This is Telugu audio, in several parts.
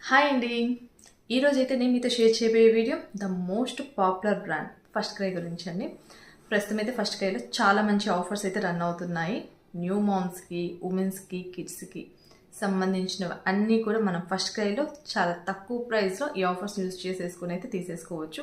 హాయ్ అండి. ఈరోజైతే నేను మీతో షేర్ చేయబోయే video the most popular brand first cry గురించి అండి. ప్రస్తుతం అయితే ఫస్ట్ క్రైలో చాలా మంచి ఆఫర్స్ అయితే రన్ అవుతున్నాయి. న్యూ మామ్స్కి, ఉమెన్స్కి, కిడ్స్కి సంబంధించినవి అన్నీ కూడా మనం ఫస్ట్ క్రైలో చాలా తక్కువ ప్రైస్లో ఈ ఆఫర్స్ యూజ్ చేసేసుకుని అయితే తీసేసుకోవచ్చు.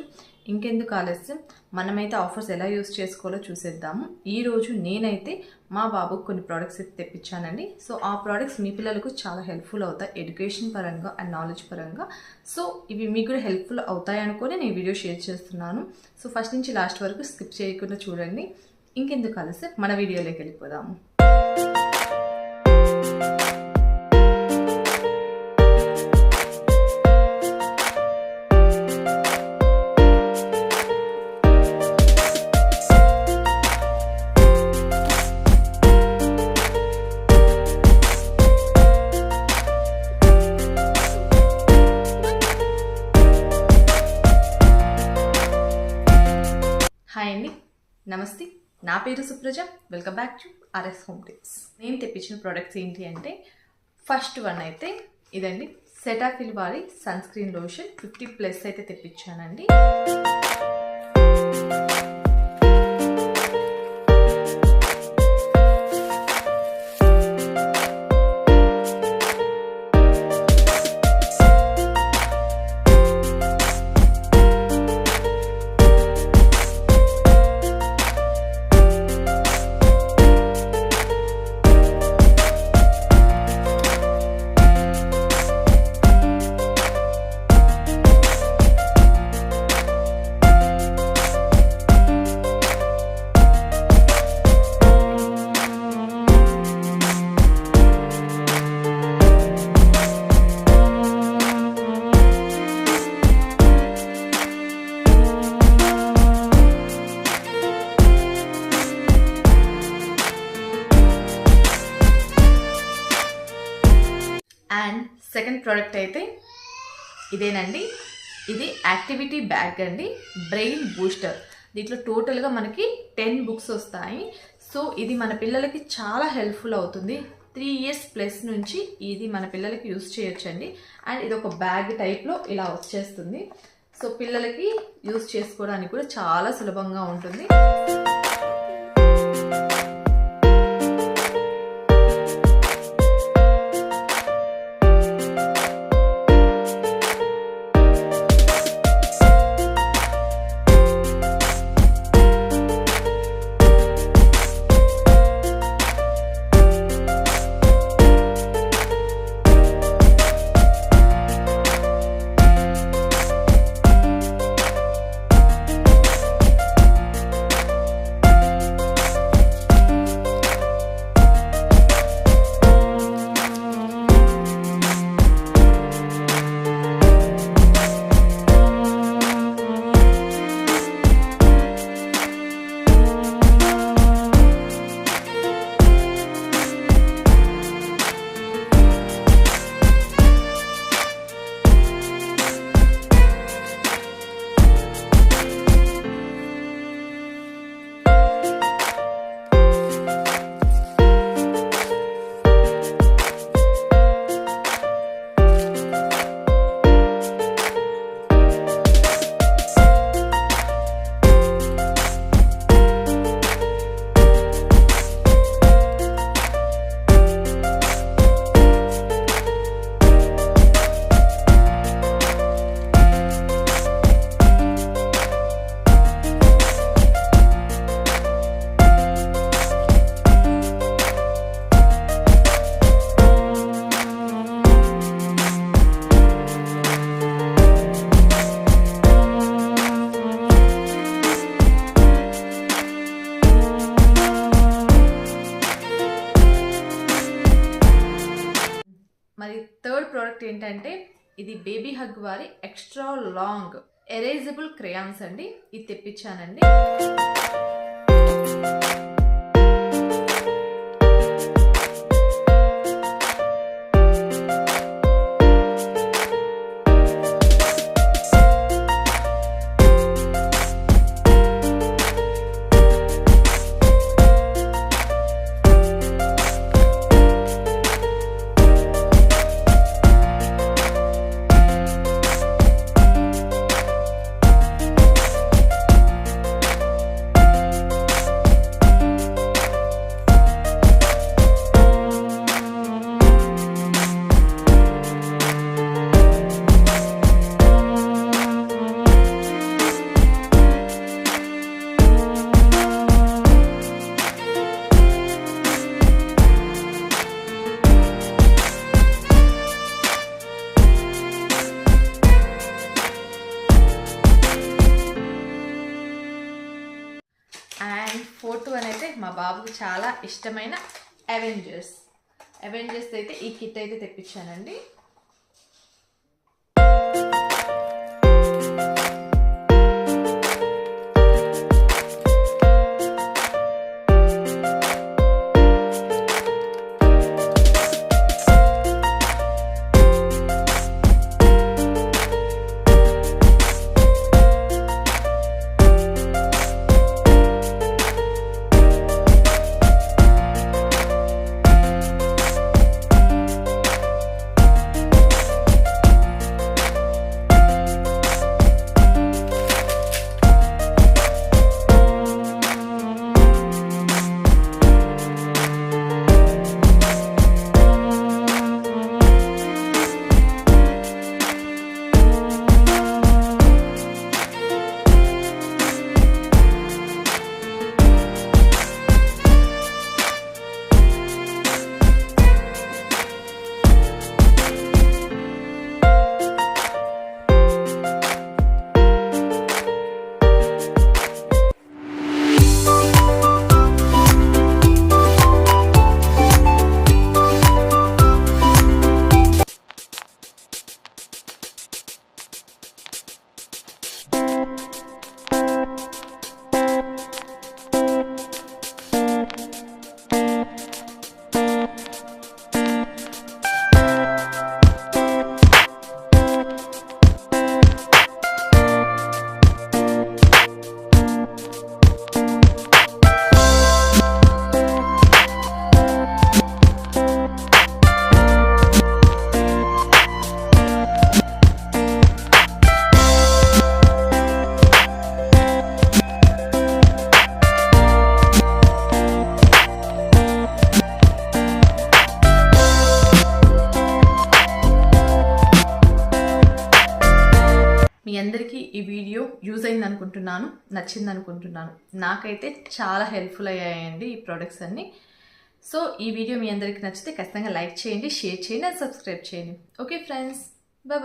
ఇంకెందుకు ఆలస్యం, మనమైతే ఆఫర్స్ ఎలా యూజ్ చేసుకోవాలో చూసేద్దాము. ఈరోజు నేనైతే మా బాబుకు కొన్ని ప్రోడక్ట్స్ అయితే తెప్పించానండి. సో ఆ ప్రోడక్ట్స్ మీ పిల్లలకు చాలా హెల్ప్ఫుల్ అవుతాయి ఎడ్యుకేషన్ పరంగా అండ్ నాలెడ్జ్ పరంగా. సో ఇవి మీకు కూడా హెల్ప్ఫుల్ అవుతాయి అనుకుని నేను వీడియో షేర్ చేస్తున్నాను. సో ఫస్ట్ నుంచి లాస్ట్ వరకు స్కిప్ చేయకుండా చూడండి. ఇంకెందుకు ఆలస్యం, మన వీడియోలోకి వెళ్ళిపోదాము. హాయ్ అండి, నమస్తే. నా పేరు Supraja. Welcome back to RS home tips. నేను తెప్పించిన ప్రోడక్ట్స్ ఏంటి అంటే, ఫస్ట్ వన్ అయితే ఇదండి, సెటాఫిల్ వారి సన్ స్క్రీన్ లోషన్ 50+ అయితే తెప్పించానండి. అండ్ సెకండ్ ప్రోడక్ట్ అయితే ఇదేనండి. ఇది యాక్టివిటీ బ్యాగ్ అండి, బ్రెయిన్ బూస్టర్. దీంట్లో టోటల్గా మనకి 10 బుక్స్ వస్తాయి. సో ఇది మన పిల్లలకి చాలా హెల్ప్ఫుల్ అవుతుంది. 3 years+ నుంచి ఇది మన పిల్లలకి యూజ్ చేయొచ్చండి. అండ్ ఇది ఒక బ్యాగ్ టైప్లో ఇలా వచ్చేస్తుంది. సో పిల్లలకి యూజ్ చేసుకోవడానికి కూడా చాలా సులభంగా ఉంటుంది. మరి థర్డ్ ప్రోడక్ట్ ఏంటంటే, ఇది బేబీ హగ్ వారి ఎక్స్ట్రా లాంగ్ ఎరేజబుల్ క్రేయాన్స్ అండి. ఇది తెప్పించానండి. 4th వన్ అయితే మా బాబుకి చాలా ఇష్టమైన అవెంజర్స్ అయితే ఈ కిట్ అయితే తెప్పించానండి. మీ అందరికీ ఈ వీడియో యూజ్ అయింది అనుకుంటున్నాను, నచ్చింది అనుకుంటున్నాను. నాకైతే చాలా హెల్ప్ఫుల్ అయ్యాయండి ఈ ప్రోడక్ట్స్ అన్నీ. సో ఈ వీడియో మీ అందరికీ నచ్చితే ఖచ్చితంగా లైక్ చేయండి, షేర్ చేయండి అండ్ సబ్స్క్రైబ్ చేయండి. Okay friends, bye.